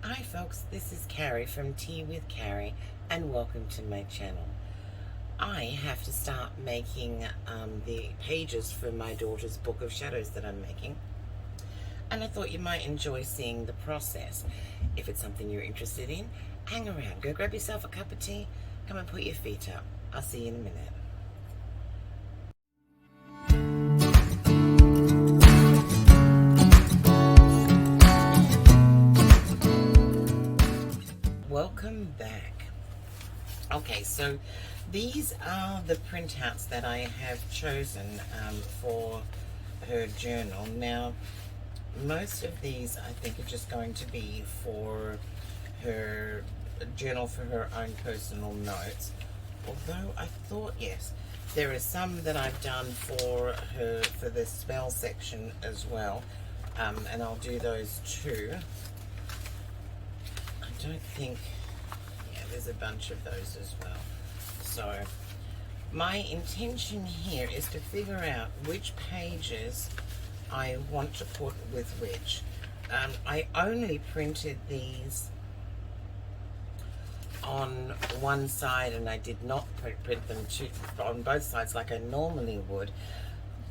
Hi folks, this is Carrie from Tea with Carrie and welcome to my channel. I have to start making the pages for my daughter's Book of Shadows that I'm making, and I thought you might enjoy seeing the process. If it's something you're interested in, hang around, go grab yourself a cup of tea, come and put your feet up. I'll see you in a minute. Welcome back. Okay, so these are the printouts that I have chosen for her journal. Now, most of these I think are just going to be for her journal for her own personal notes. Although I thought, yes, there are some that I've done for her for the spell section as well, and I'll do those too. I don't think, yeah, there's a bunch of those as well. So my intention here is to figure out which pages I want to put with which. I only printed these on one side and I did not print them on both sides like I normally would,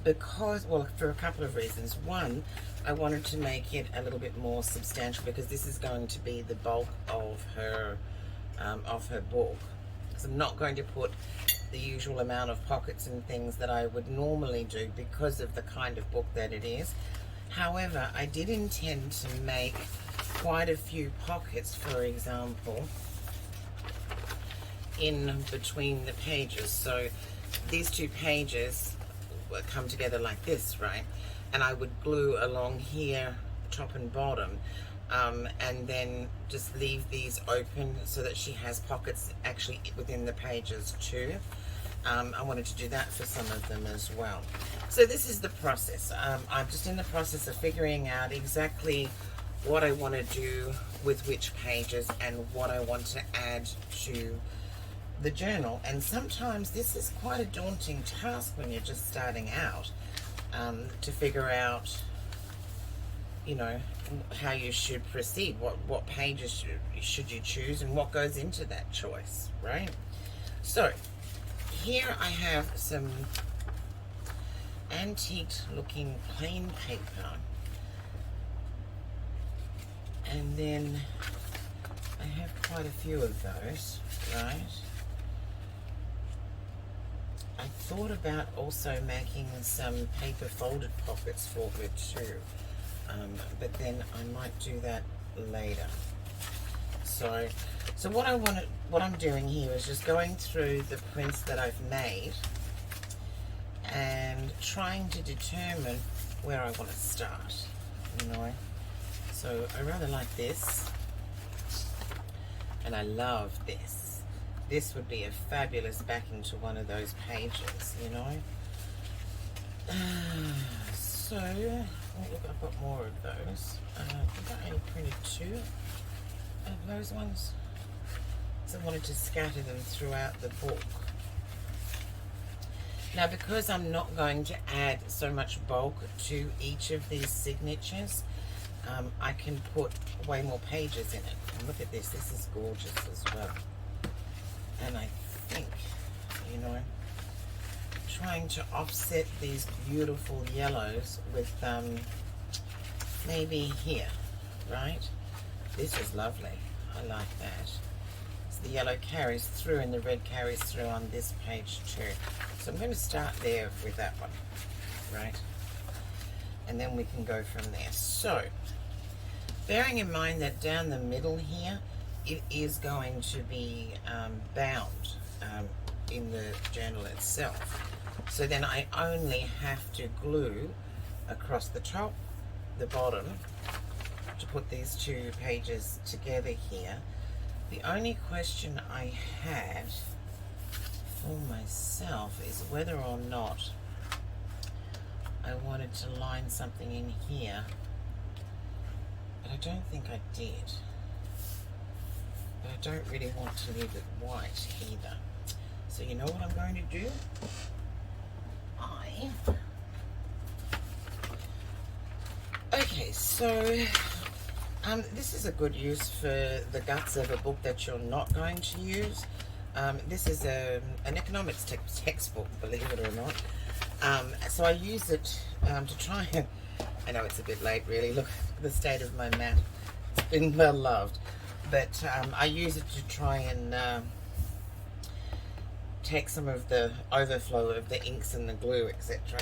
because, well, for a couple of reasons. One, I wanted to make it a little bit more substantial because this is going to be the bulk of her book. So I'm not going to put the usual amount of pockets and things that I would normally do because of the kind of book that it is. However, I did intend to make quite a few pockets, for example, in between the pages. So these two pages come together like this, right? And I would glue along here, top and bottom, and then just leave these open so that she has pockets actually within the pages too. I wanted to do that for some of them as well. So this is the process. I'm just in the process of figuring out exactly what I want to do with which pages and what I want to add to the journal. And sometimes this is quite a daunting task when you're just starting out, to figure out, you know, how you should proceed, what pages should you choose and what goes into that choice, right? So here I have some antique looking plain paper, and then I have quite a few of those, right? I thought about also making some paper folded pockets for her too, but then I might do that later. So what I'm doing here is just going through the prints that I've made and trying to determine where I want to start, you know. So I rather like this, and I love this. This would be a fabulous backing to one of those pages, you know. So, oh look, I've got more of those. I think I only printed 2 of those ones. So I wanted to scatter them throughout the book. Now, because I'm not going to add so much bulk to each of these signatures, I can put way more pages in it. And look at this, this is gorgeous as well. And I think, you know, trying to offset these beautiful yellows with maybe here, right? This is lovely. I like that. So the yellow carries through and the red carries through on this page too. So I'm going to start there with that one, right? And then we can go from there. So, bearing in mind that down the middle here, it is going to be bound in the journal itself. So then I only have to glue across the top, the bottom, to put these 2 pages together here. The only question I had for myself is whether or not I wanted to line something in here, but I don't think I did. But I don't really want to leave it white either. So you know what I'm going to do? Okay, so This is a good use for the guts of a book that you're not going to use. This is an economics textbook, believe it or not. So I use it to try and, I know it's a bit late really, look at the state of my mat. It's been well loved. But I use it to try and take some of the overflow of the inks and the glue, etc.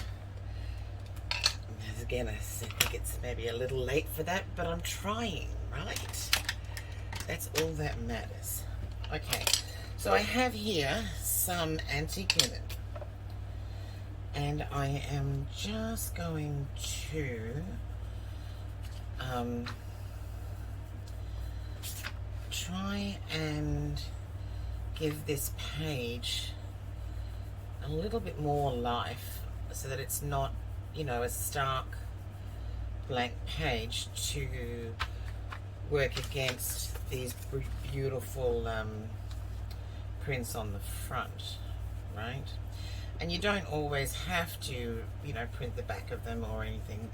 Again, I think it's maybe a little late for that, but I'm trying, right? That's all that matters. Okay, so I have here some antique linen, and I am just going to try and give this page a little bit more life so that it's not, you know, a stark blank page to work against these beautiful prints on the front, right? And you don't always have to, you know, print the back of them or anything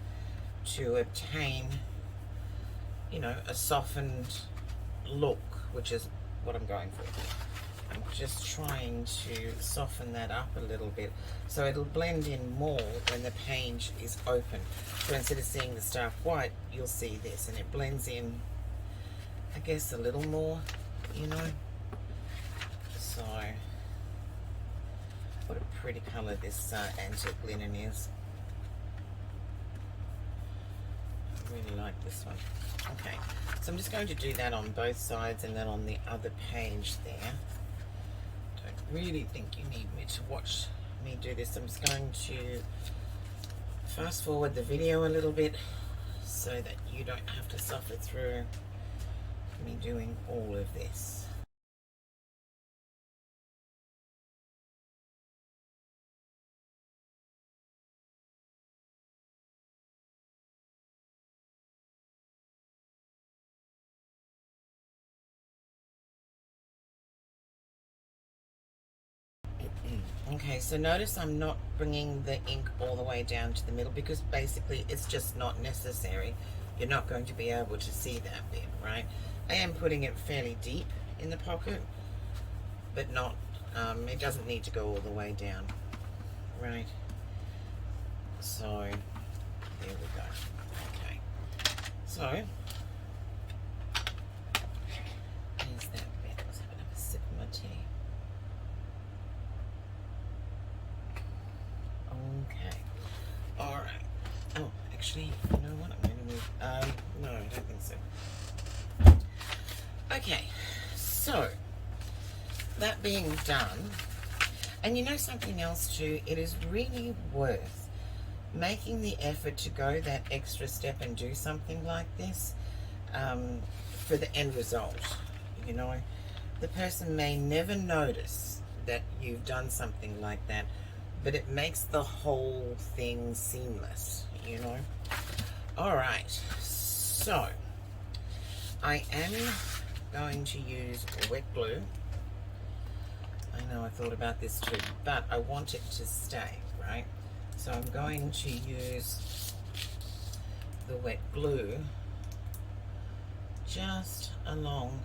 to obtain, you know, a softened look, which is what I'm going for. I'm just trying to soften that up a little bit so it'll blend in more when the page is open. So instead of seeing the stark white, you'll see this, and it blends in, I guess, a little more, you know. So, what a pretty colour this antique linen is. I really like this one. Okay, so I'm just going to do that on both sides and then on the other page there. Don't really think you need me to watch me do this. I'm just going to fast forward the video a little bit so that you don't have to suffer through me doing all of this. Okay, so notice I'm not bringing the ink all the way down to the middle because basically it's just not necessary. You're not going to be able to see that bit, right? I am putting it fairly deep in the pocket, but not, it doesn't need to go all the way down, right? So, there we go. Okay, so, here's that bit. Let's have another sip of my tea. Okay. Alright. Oh, actually, you know what? I'm going to move. No, I don't think so. Okay. So, that being done, and you know something else too, it is really worth making the effort to go that extra step and do something like this for the end result. You know, the person may never notice that you've done something like that, but it makes the whole thing seamless, you know. All right, so I am going to use wet glue. I know I thought about this too, but I want it to stay, right? So I'm going to use the wet glue just along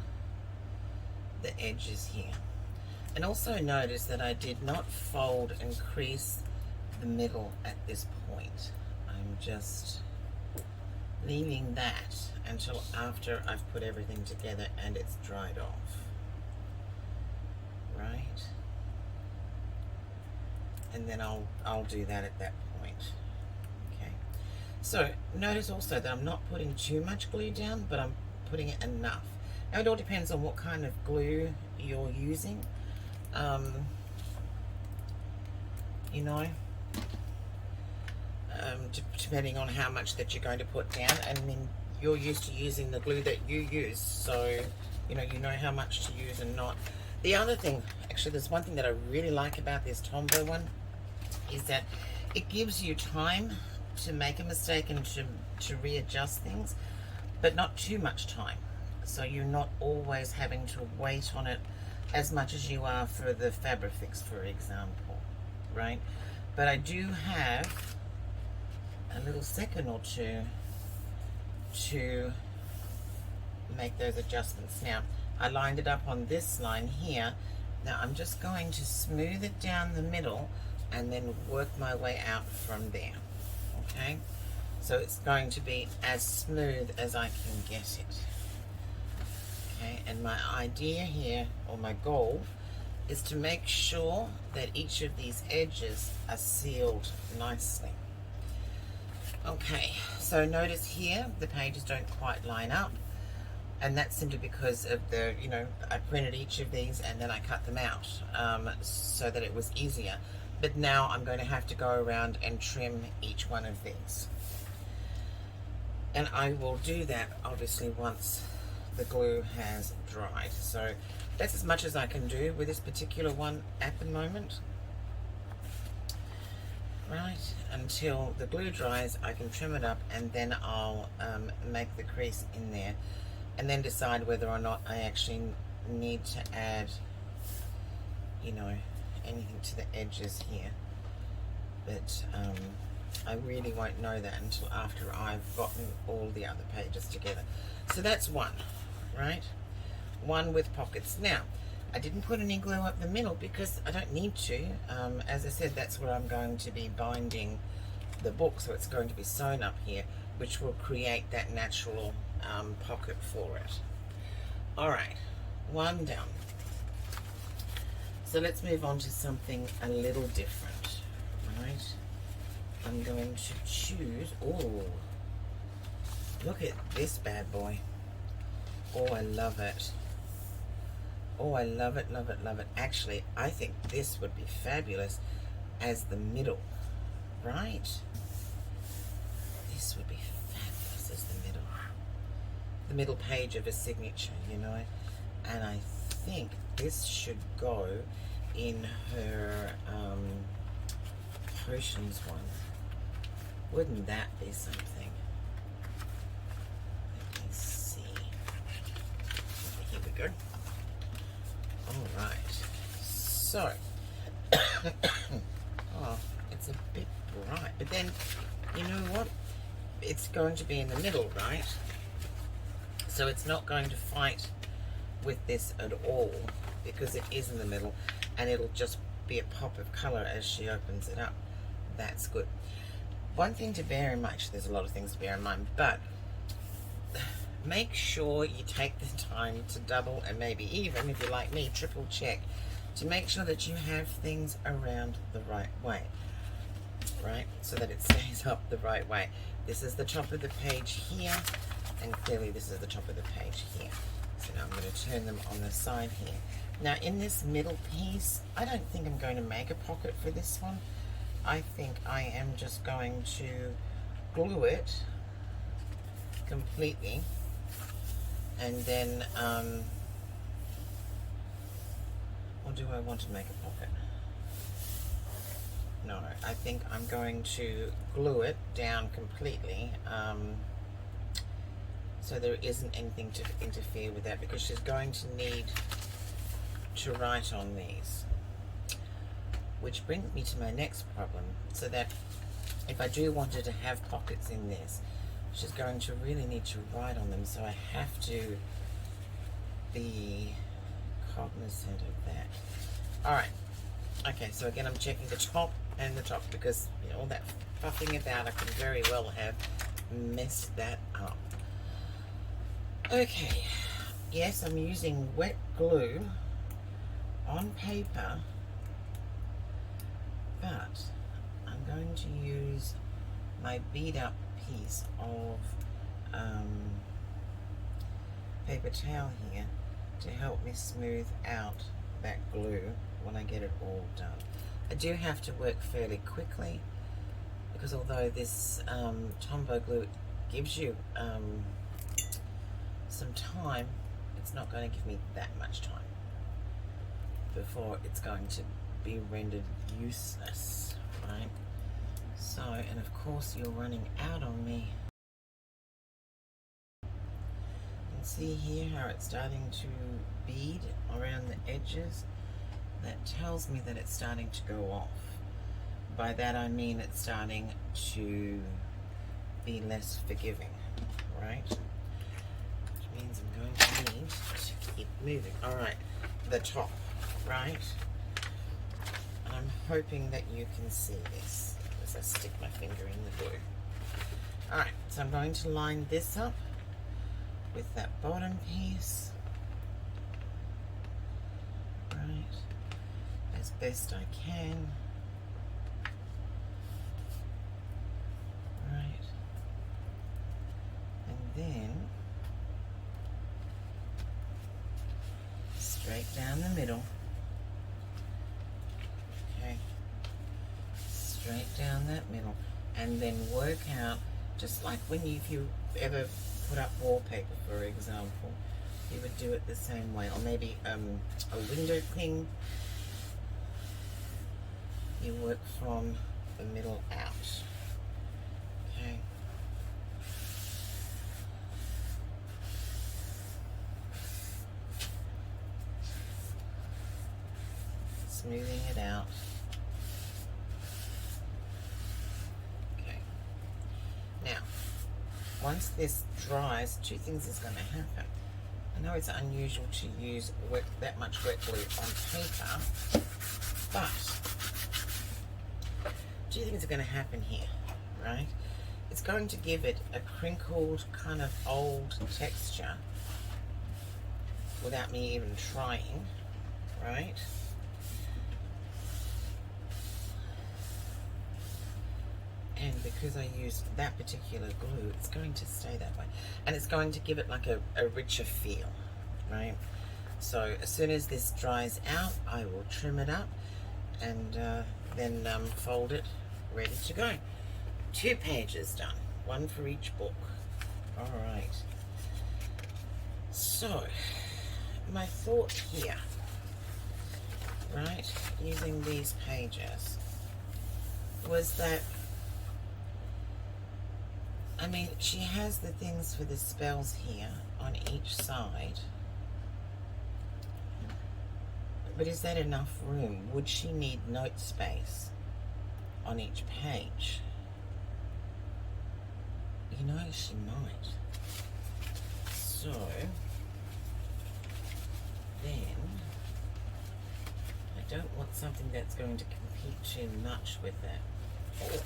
the edges here. And also notice that I did not fold and crease the middle at this point. I'm just leaving that until after I've put everything together and it's dried off. Right? And then I'll do that at that point. Okay. So notice also that I'm not putting too much glue down, but I'm putting it enough. Now it all depends on what kind of glue you're using. You know, depending on how much that you're going to put down, and then you're used to using the glue that you use, so you know how much to use and not. The other thing, actually, there's one thing that I really like about this Tombow one, is that it gives you time to make a mistake and to readjust things, but not too much time. So you're not always having to wait on it as much as you are for the Fabrifix, for example, right? But I do have a little second or two to make those adjustments. Now, I lined it up on this line here. Now I'm just going to smooth it down the middle and then work my way out from there. Okay? So it's going to be as smooth as I can get it. Okay, and my idea here, or my goal, is to make sure that each of these edges are sealed nicely. Okay, so notice here the pages don't quite line up, and that's simply because of the, I printed each of these and then I cut them out so that it was easier. But now I'm going to have to go around and trim each one of these. And I will do that obviously once the glue has dried. So that's as much as I can do with this particular one at the moment. Right, until the glue dries, I can trim it up, and then I'll make the crease in there, and then decide whether or not I actually need to add, anything to the edges here. But I really won't know that until after I've gotten all the other pages together. So that's one, right? One with pockets. Now, I didn't put any glue up the middle because I don't need to. As I said, that's where I'm going to be binding the book, so it's going to be sewn up here, which will create that natural pocket for it. Alright, one down. So let's move on to something a little different, right? I'm going to choose, oh, look at this bad boy. Oh, I love it. Oh, I love it, love it, love it. Actually, I think this would be fabulous as the middle, right? This would be fabulous as the middle. The middle page of a signature, And I think this should go in her potions one. Wouldn't that be something? Let me see. Here we go. Alright, so, oh, it's a bit bright, but then, you know what, it's going to be in the middle, right? So it's not going to fight with this at all, because it is in the middle, and it'll just be a pop of colour as she opens it up. That's good. One thing to bear in mind, there's a lot of things to bear in mind, but make sure you take the time to double and maybe even, if you're like me, triple check to make sure that you have things around the right way, right? So that it stays up the right way. This is the top of the page here, and clearly this is the top of the page here. So now I'm going to turn them on the side here. Now in this middle piece, I don't think I'm going to make a pocket for this one. I think I am just going to glue it completely. And then, or do I want to make a pocket? No, I think I'm going to glue it down completely, so there isn't anything to interfere with that, because she's going to need to write on these. Which brings me to my next problem, so that if I do want her to have pockets in this, she's going to really need to write on them, so I have to be cognizant of that. Alright, okay, so again I'm checking the top and the top, because all that puffing about, I could very well have messed that up. Okay, yes, I'm using wet glue on paper, but I'm going to use my bead up piece of paper towel here to help me smooth out that glue when I get it all done. I do have to work fairly quickly, because although this Tombow glue gives you some time, it's not going to give me that much time before it's going to be rendered useless, right? So, and of course you're running out on me. You can see here how it's starting to bead around the edges. That tells me that it's starting to go off. By that I mean it's starting to be less forgiving, right? Which means I'm going moving. All right, the top, right? And I'm hoping that you can see this as I stick my finger in the glue. All right, so I'm going to line this up with that bottom piece, right, as best I can. Right, and then straight down the middle. Okay, straight down that middle, and then work out, just like when you, if you ever put up wallpaper, for example, you would do it the same way, or maybe a window thing. You work from the middle out. Okay. Smoothing it out. Okay. Now, once this dries, two things is going to happen. I know it's unusual to use that much wet glue on paper, but two things are going to happen here, right? It's going to give it a crinkled, kind of old texture without me even trying, right? And because I used that particular glue, it's going to stay that way. And it's going to give it like a richer feel, right? So as soon as this dries out, I will trim it up and then fold it, ready to go. 2 pages done, one for each book. All right. So, my thought here, right, using these pages, was that, I mean, she has the things for the spells here on each side. But is that enough room? Would she need note space on each page? You know, she might. So, then, I don't want something that's going to compete too much with that. Oh,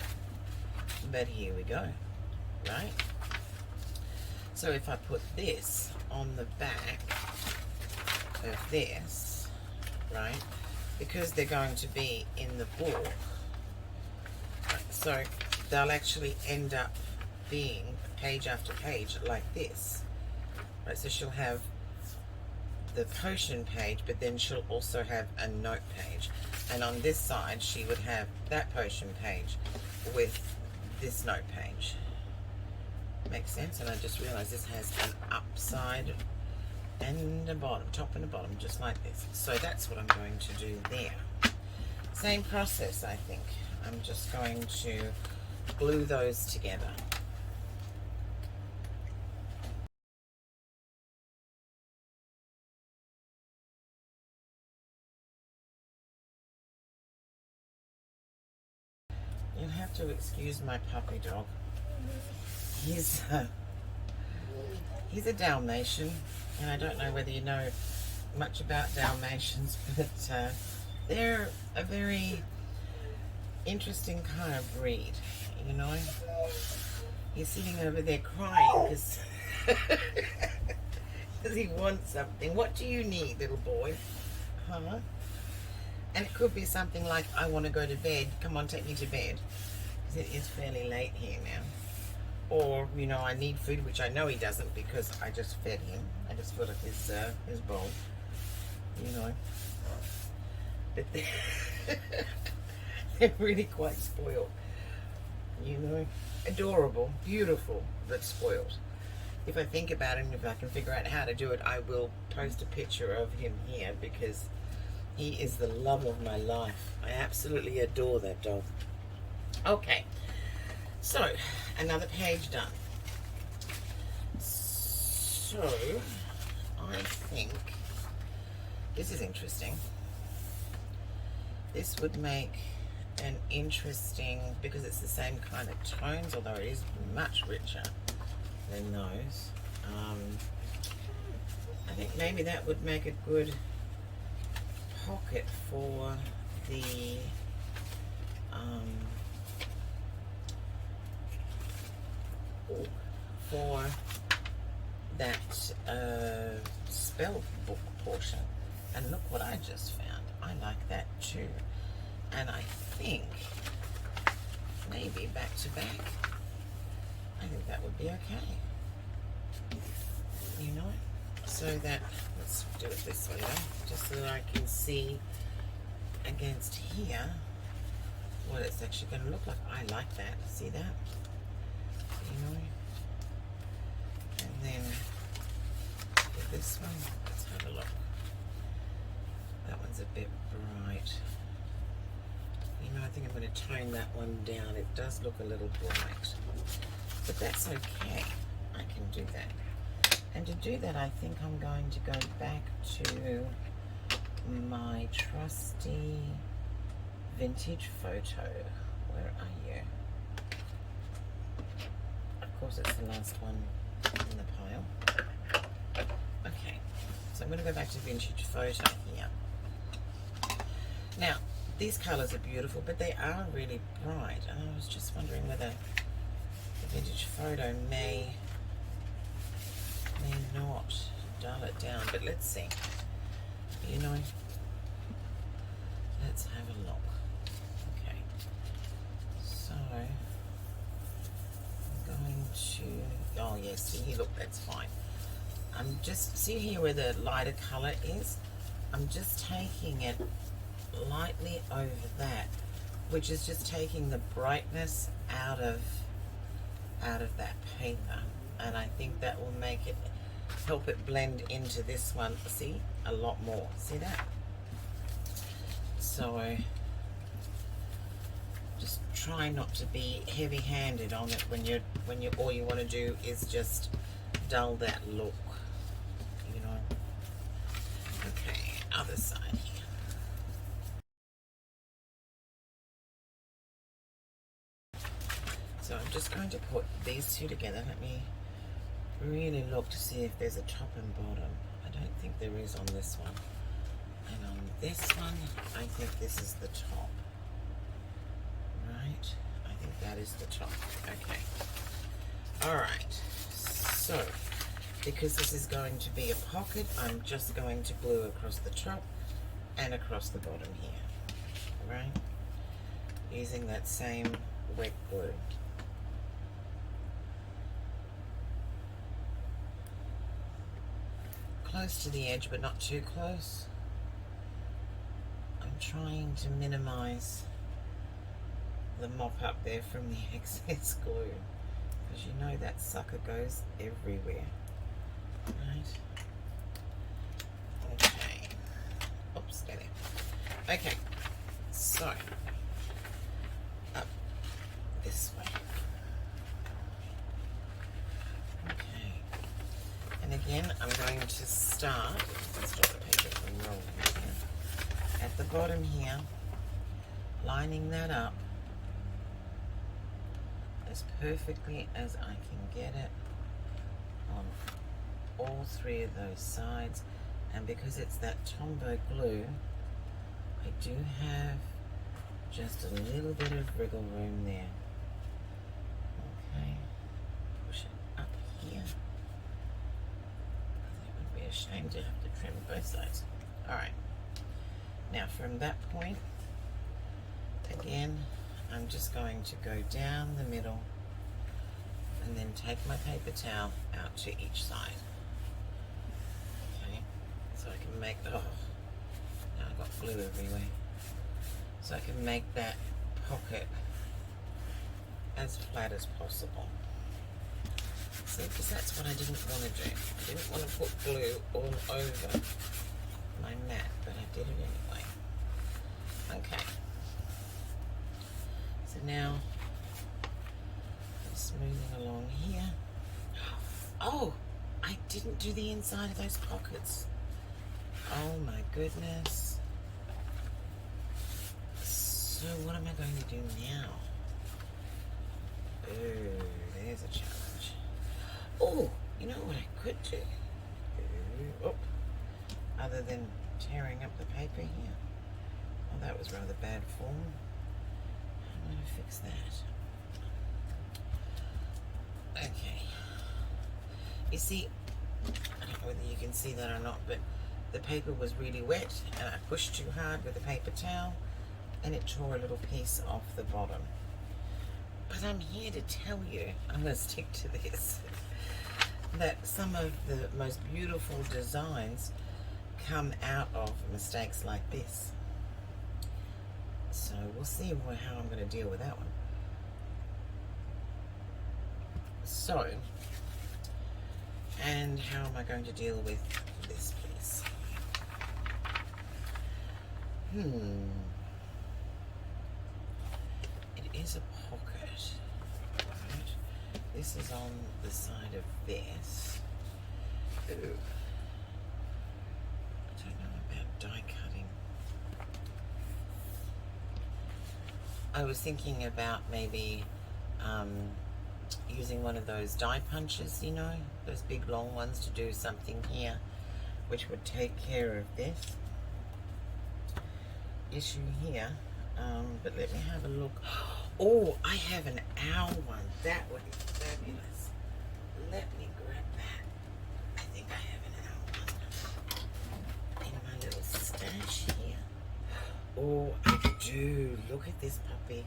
but here we go. Right? So if I put this on the back of this, right, because they're going to be in the book, right, so they'll actually end up being page after page like this, right? So she'll have the potion page, but then she'll also have a note page, and on this side she would have that potion page with this note page. Makes sense. And I just realized this has an upside and a bottom, top and a bottom, just like this. So that's what I'm going to do there. Same process, I think. I'm just going to glue those together. You'll have to excuse my puppy dog. He's a Dalmatian, and I don't know whether you know much about Dalmatians, but they're a very interesting kind of breed, you know. He's sitting over there crying because he wants something. What do you need, little boy? Huh? And it could be something like, I want to go to bed. Come on, take me to bed. Because it is fairly late here now. Or, you know, I need food, which I know he doesn't because I just fed him. I just filled up his bowl, you know. But they're really quite spoiled, you know. Adorable, beautiful, but spoiled. If I think about him, if I can figure out how to do it, I will post a picture of him here because he is the love of my life. I absolutely adore that dog. Okay. So, another page done. So, I think this is interesting. This would make an interesting, because it's the same kind of tones, although it is much richer than those. I think maybe that would make a good pocket for the for that spell book portion. And look what I just found. I like that too. And I think maybe back to back, I think that would be okay. You know? So that, let's do it this way though, just so that I can see against here what it's actually going to look like. I like that. See that? You know? And then with this one, let's have a look. That one's a bit bright. You know, I think I'm going to tone that one down. It does look a little bright. But that's okay. I can do that. And to do that, I think I'm going to go back to my trusty vintage photo. Where are you? Of course, it's the last one in the pile. Okay, so I'm going to go back to vintage photo here. Now, these colours are beautiful, but they are really bright. And I was just wondering whether the vintage photo may not dull it down, but let's see. You know, let's have a look. Okay, so I'm going to, oh yes, see here, look, that's fine. I'm just, see here where the lighter colour is? I'm just taking it lightly over that, which is just taking the brightness out of that paper, and I think that will make it, help it blend into this one, see, a lot more. See that? So just try not to be heavy-handed on it when you all you want to do is just dull that look, you know. Okay, other side here. So I'm just going to put these two together. Let me really look to see if there's a top and bottom. I don't think there is on this one. And on this one, I think this is the top. Right? I think that is the top. Okay. Alright. So, because this is going to be a pocket, I'm just going to glue across the top and across the bottom here. Right? Using that same wet glue. Close to the edge, but not too close. I'm trying to minimize the mop up there from the excess glue, because you know that sucker goes everywhere. Right? Okay. Oops, there. Okay. So, up this way. Again, I'm going to start, let's stop the paper from rolling here, at the bottom here, lining that up as perfectly as I can get it on all three of those sides. And because it's that Tombow glue, I do have just a little bit of wriggle room there. Okay, push it up here. Shame to have to trim both sides. Alright, now from that point, again, I'm just going to go down the middle and then take my paper towel out to each side. Okay, so I can make, oh, now I've got glue everywhere. So I can make that pocket as flat as possible. See, because that's what I didn't want to do. I didn't want to put glue all over my mat, but I did it anyway. Okay. So now, just moving along here. Oh, I didn't do the inside of those pockets. Oh my goodness. So what am I going to do now? Ooh, there's a challenge. Oh, you know what I could do? Oh, rather than tearing up the paper here. Oh, that was rather bad form. I'm going to fix that. Okay. You see, I don't know whether you can see that or not, but the paper was really wet and I pushed too hard with a paper towel and it tore a little piece off the bottom. But I'm here to tell you, I'm going to stick to this, that some of the most beautiful designs come out of mistakes like this. So we'll see how I'm going to deal with that one. So, and how am I going to deal with this piece? It is a pocket, right? This is on the side of this. Ooh. I don't know about die cutting. I was thinking about maybe using one of those die punches, you know, those big long ones, to do something here which would take care of this issue here. But let me have a look. Oh, I have an owl one. That would be fabulous. Let me grab that. I think I have an owl one in my little stash here. Oh, I do. Look at this puppy.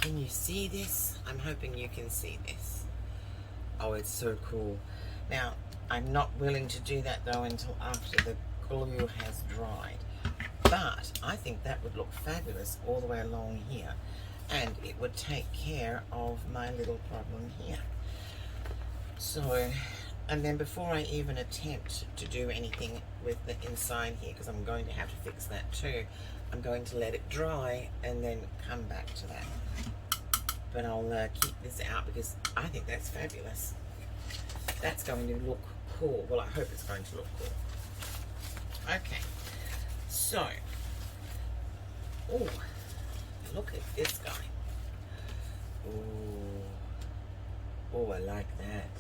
Can you see this? I'm hoping you can see this. Oh, it's so cool. Now, I'm not willing to do that though until after the glue has dried. But I think that would look fabulous all the way along here. And it would take care of my little problem here. So, and then before I even attempt to do anything with the inside here, because I'm going to have to fix that too, I'm going to let it dry and then come back to that. But I'll keep this out because I think that's fabulous. That's going to look cool. Well, I hope it's going to look cool. Okay, so, oh, look at this guy. Oh, I like that.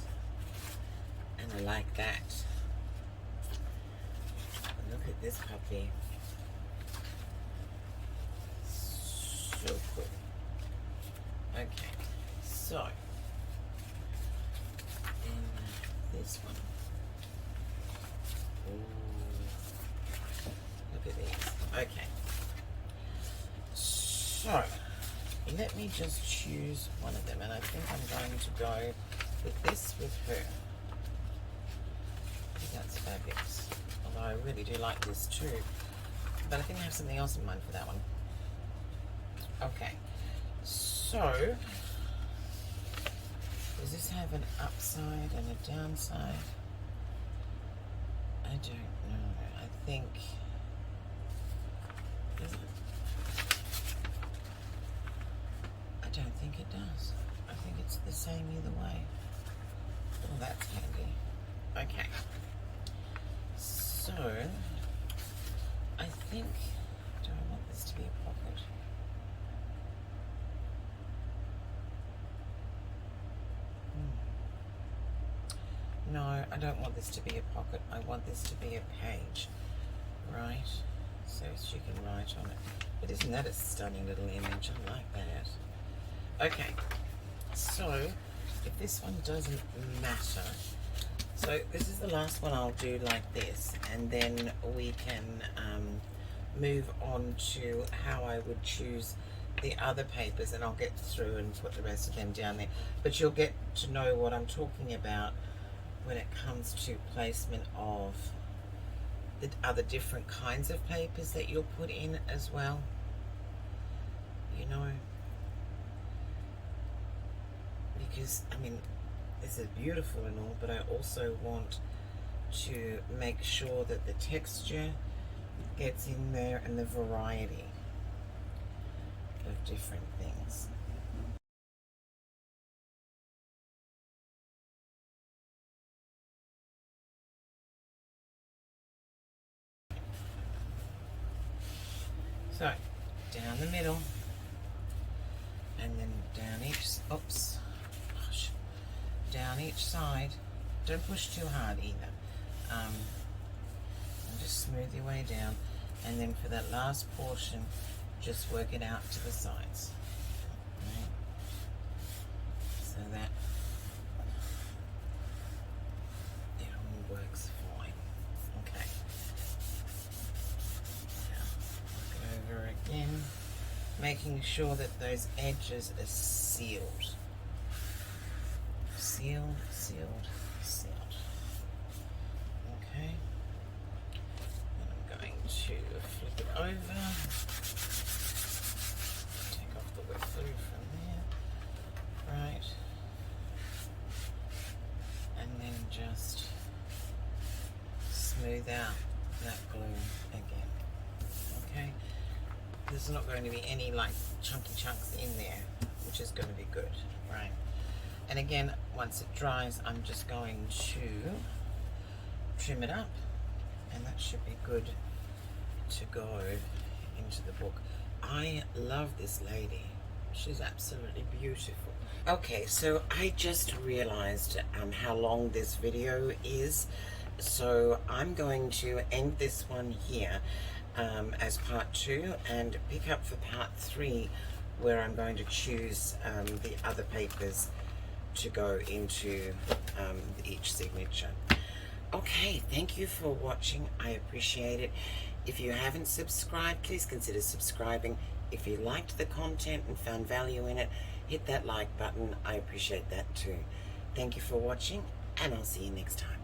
And I like that. Look at this puppy. So cool. Okay, so, and this one. Ooh, look at these. Okay. So, let me just choose one of them, and I think I'm going to go with this with her. I think that's fabulous. Although I really do like this too. But I think I have something else in mind for that one. Okay. So, does this have an upside and a downside? I don't know. I think, does it? I don't think it does. I think it's the same either way. Oh, that's handy. Okay. So, I think, do I want this to be a pocket? No, I don't want this to be a pocket. I want this to be a page, right? So she can write on it. But isn't that a stunning little image? I like that. Okay, so if this one doesn't matter, so this is the last one I'll do like this, and then we can move on to how I would choose the other papers, and I'll get through and put the rest of them down there. But you'll get to know what I'm talking about when it comes to placement of the other different kinds of papers that you'll put in as well. You know, because I mean, this is beautiful and all, but I also want to make sure that the texture gets in there and the variety of different things. So, down the middle, and then down each, oops, gosh, down each side, Don't push too hard either. And just smooth your way down, and then for that last portion, just work it out to the sides. Right? So that it all works fine. Okay. Now, look it over again, making sure that those edges are sealed. Sealed, sealed, sealed. Okay. And I'm going to flip it over. Take off the wet glue from there. Right. And then just smooth out that glue again. Okay. There's not going to be any like chunky chunks in there, which is going to be good, right? And again, once it dries, I'm just going to trim it up, and that should be good to go into the book. I love this lady. She's absolutely beautiful. Okay, so I just realized how long this video is, so I'm going to end this one here as part 2 and pick up for part 3, where I'm going to choose the other papers to go into each signature. Okay, thank you for watching. I appreciate it. If you haven't subscribed, please consider subscribing. If you liked the content and found value in it, hit that like button. I appreciate that too. Thank you for watching, and I'll see you next time.